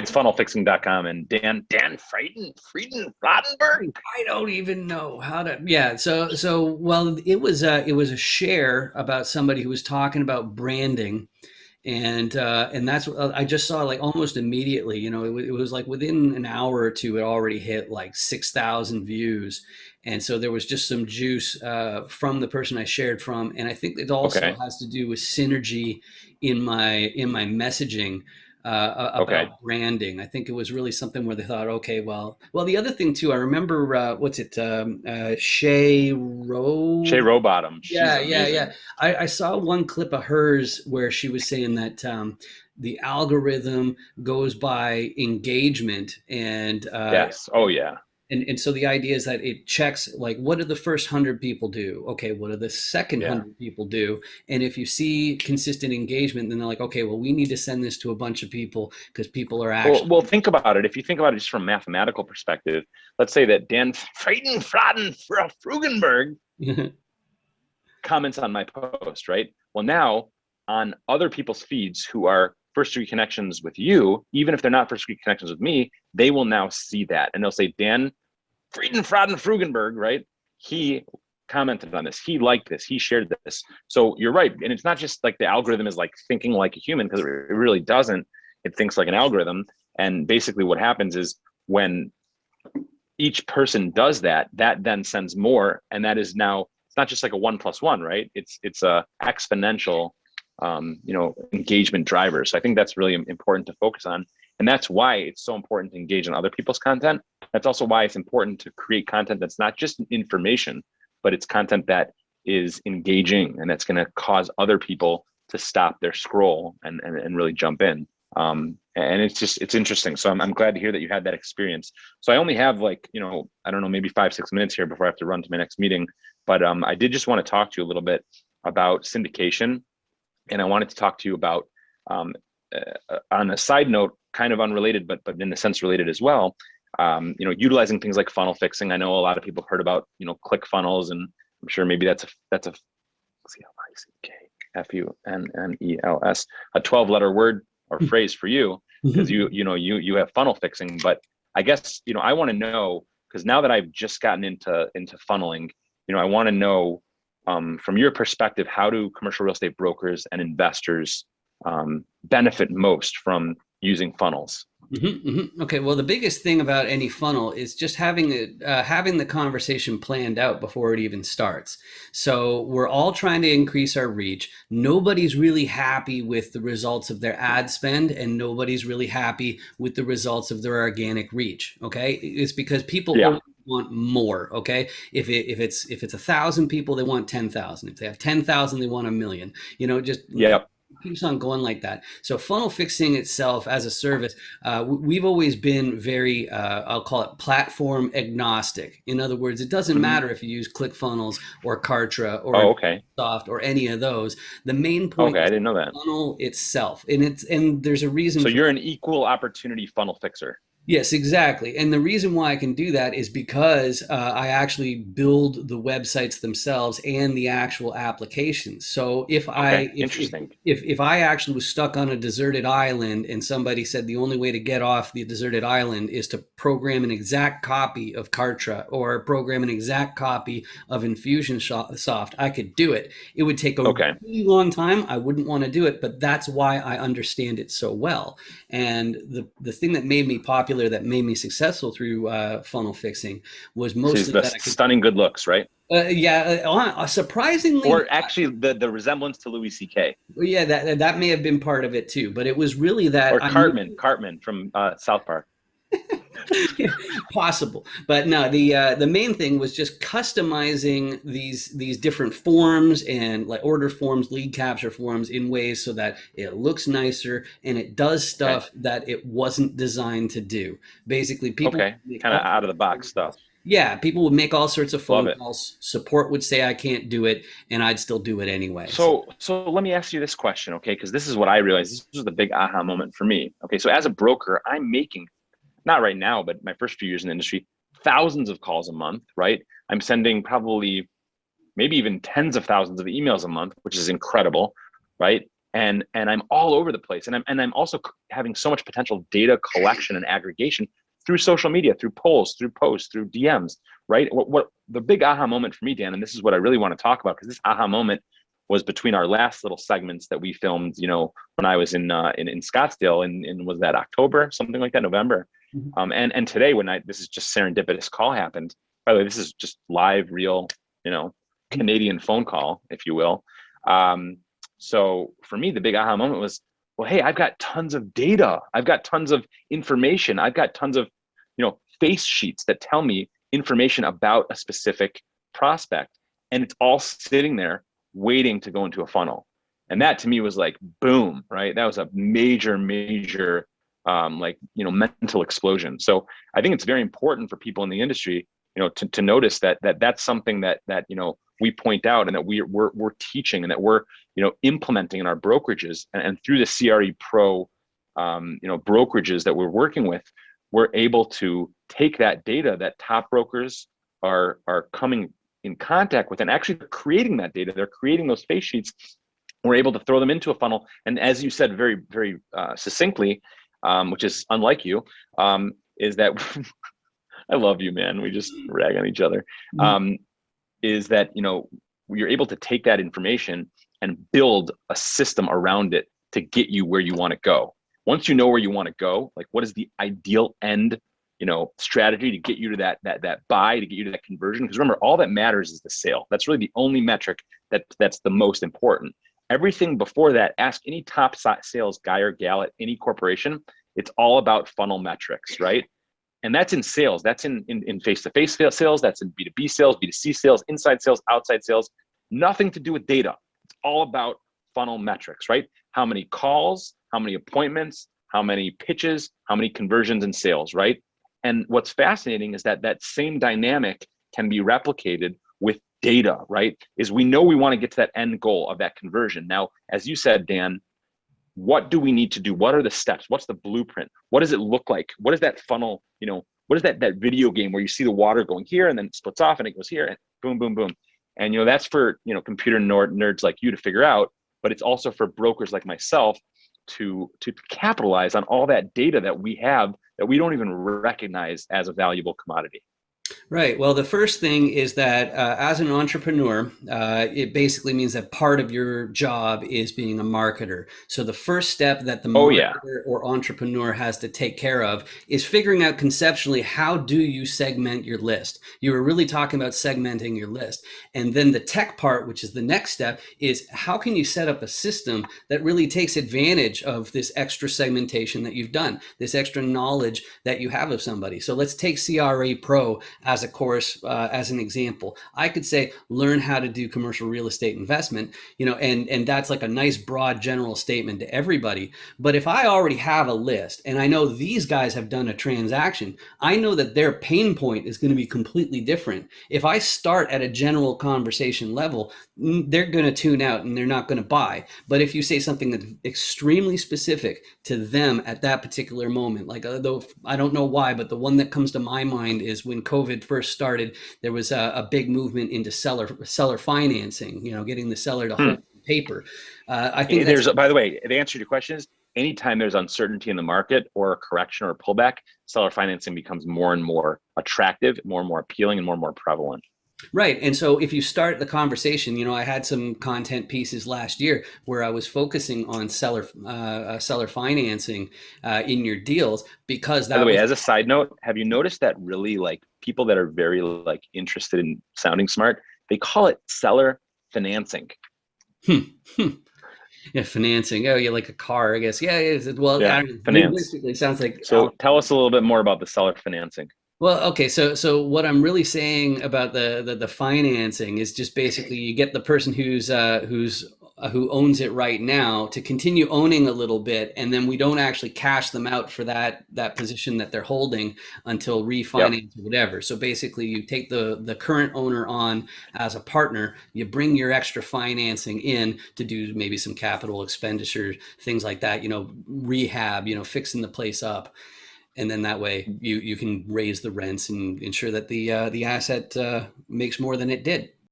besides funnelfixing.com and Dan Fradenburgh? I don't even know how to. Yeah. Well, it was a share about somebody who was talking about branding, and that's what I just saw like almost immediately. It was like within an hour or two, it already hit like 6,000 views, and so there was just some juice from the person I shared from, and I think it also Okay. has to do with synergy in my messaging. Okay. About branding, I think it was really something where they thought, okay, well, the other thing too, I remember, what's it, Shay Shay Rowe. Rowbottom. She's Yeah, yeah, yeah. amazing. I saw one clip of hers where she was saying that the algorithm goes by engagement, Yes. Oh yeah. and so the idea is that it checks like what did the first 100 people do? Okay, what do the second Yeah. 100 people do? And if you see consistent engagement, then they're like, okay, well, we need to send this to a bunch of people because people are Well, actually. think about it. If you think about it just from a mathematical perspective, let's say that Dan Fradenburgh comments on my post, right? Well, now on other people's feeds who are first degree connections with you, even if they're not first degree connections with me, they will now see that and they'll say, Dan Fradenburgh, right? He commented on this. He liked this. He shared this. So you're right. And it's not just like the algorithm is like thinking like a human, because it really doesn't. It thinks like an algorithm. And basically what happens is when each person does that, that then sends more. And that is now, it's not just like a 1+1, right? It's a exponential, engagement driver. So I think that's really important to focus on. And that's why it's so important to engage in other people's content. That's also why it's important to create content that's not just information, but it's content that is engaging and that's going to cause other people to stop their scroll and really jump in. And it's interesting. So I'm glad to hear that you had that experience. So I only have like, I don't know, maybe 5-6 minutes here before I have to run to my next meeting. But I did just want to talk to you a little bit about syndication. And I wanted to talk to you about, on a side note, kind of unrelated, but in a sense related as well, utilizing things like funnel fixing. I know a lot of people have heard about, click funnels, and I'm sure maybe that's a CLICKFUNNELS, a 12-letter word or phrase for you, because you have funnel fixing. But I guess, I want to know, because now that I've just gotten into funneling, I want to know, from your perspective, how do commercial real estate brokers and investors benefit most from using funnels? Okay, well, the biggest thing about any funnel is just having the conversation planned out before it even starts. So we're all trying to increase our reach. Nobody's really happy with the results of their ad spend, and nobody's really happy with the results of their organic reach. Okay, it's because people Yeah. always want more. Okay, if it's 1,000 people, they want 10,000. If they have 10,000, they want a million. Just Yeah. keeps on going like that. So funnel fixing itself as a service, we've always been very, I'll call it platform agnostic. In other words, it doesn't Hmm. matter if you use ClickFunnels or Kartra or Oh, okay. Soft or any of those. The main point Okay. I is didn't know the that. funnel itself, and there's a reason So for. you're an equal opportunity funnel fixer. Yes, exactly. And the reason why I can do that is because I actually build the websites themselves and the actual applications. So if Okay. I Interesting. if I actually was stuck on a deserted island and somebody said the only way to get off the deserted island is to program an exact copy of Kartra or program an exact copy of Infusionsoft, I could do it. It would take a Okay. really long time. I wouldn't want to do it, but that's why I understand it so well. And the thing that made me popular, that made me successful through funnel fixing, was She's mostly the that I could. stunning good looks, right? Yeah, surprisingly. Or actually the resemblance to Louis C.K. Yeah, that may have been part of it too, but it was really that or I knew. Cartman from South Park. Possible, but no, the main thing was just customizing these different forms and like order forms, lead capture forms in ways so that it looks nicer and it does Okay. stuff that it wasn't designed to do. Basically, people Okay. make Kind of all out of the box stuff. yeah, people would make all sorts of Love phone it. calls. Support would say I can't do it, and I'd still do it anyway. So. So let me ask you this question, okay? Because this is what I realized. This was the big aha moment for me. Okay, so as a broker, I'm making, not right now, but my first few years in the industry, thousands of calls a month, right? I'm sending probably maybe even tens of thousands of emails a month, which is incredible, right? and I'm all over the place, and I'm also having so much potential data collection and aggregation through social media, through polls, through posts, through DMs, right? What the big aha moment for me, Dan, and this is what I really want to talk about, because this aha moment was between our last little segments that we filmed, when I was in Scottsdale in was that October, something like that, November. And today, this is just serendipitous call happened. By the way, this is just live, real, Canadian phone call, if you will. So for me, the big aha moment was, well, hey, I've got tons of data. I've got tons of information. I've got tons of, face sheets that tell me information about a specific prospect. And it's all sitting there waiting to go into a funnel. And that to me was like, boom, right? That was a major, major, mental explosion. So I think it's very important for people in the industry, to notice that's something that we point out, and that we're teaching, and that we're implementing in our brokerages, and through the CRE Pro brokerages that we're working with, we're able to take that data that top brokers are coming in contact with, and actually creating that data. They're creating those face sheets. We're able to throw them into a funnel, and as you said very, very succinctly, which is unlike you, is that I love you, man. We just rag on each other. Is that, you're able to take that information and build a system around it to get you where you want to go. Once you know where you want to go, like what is the ideal end, strategy to get you to that buy, to get you to that conversion? Because remember, all that matters is the sale. That's really the only metric that's the most important. Everything before that, ask any top sales guy or gal at any corporation. It's all about funnel metrics, right? And that's in sales. That's in face-to-face sales. That's in B2B sales, B2C sales, inside sales, outside sales. Nothing to do with data. It's all about funnel metrics, right? How many calls, how many appointments, how many pitches, how many conversions and sales, right? And what's fascinating is that same dynamic can be replicated with data, right? Is we know we want to get to that end goal of that conversion. Now, as you said, Dan, what do we need to do? What are the steps? What's the blueprint? What does it look like? What is that funnel? What is that video game where you see the water going here and then it splits off and it goes here and boom, boom, boom. And, that's for, computer nerds like you to figure out, but it's also for brokers like myself to capitalize on all that data that we have that we don't even recognize as a valuable commodity. Right. Well, the first thing is that as an entrepreneur, it basically means that part of your job is being a marketer. So the first step that the marketer or entrepreneur has to take care of is figuring out conceptually, how do you segment your list? You were really talking about segmenting your list. And then the tech part, which is the next step, is how can you set up a system that really takes advantage of this extra segmentation that you've done, this extra knowledge that you have of somebody. So let's take CRA Pro as a course, as an example. I could say, learn how to do commercial real estate investment, and that's like a nice broad general statement to everybody. But if I already have a list and I know these guys have done a transaction, I know that their pain point is going to be completely different. If I start at a general conversation level, they're going to tune out and they're not going to buy. But if you say something that's extremely specific to them at that particular moment, like though I don't know why, but the one that comes to my mind is when COVID first started, there was a big movement into seller financing, getting the seller to hold paper. I think there's, by the way, the answer to your question is, anytime there's uncertainty in the market or a correction or a pullback, seller financing becomes more and more attractive, more and more appealing, and more prevalent. Right. And so if you start the conversation, I had some content pieces last year where I was focusing on seller financing in your deals, because that By the way, was, as a side note, have you noticed that really, like, people that are very interested in sounding smart, they call it seller financing. Yeah, financing. Oh, yeah, like a car, I guess. Yeah, well, Yeah, finance. linguistically, it sounds like. So tell us a little bit more about the seller financing. Well, okay, so what I'm really saying about the financing is just basically you get the person who owns it right now to continue owning a little bit, and then we don't actually cash them out for that position that they're holding until refinance or whatever. So basically, you take the current owner on as a partner, you bring your extra financing in to do maybe some capital expenditures, things like that, rehab, fixing the place up. And then that way you can raise the rents and ensure that the asset makes more than it did.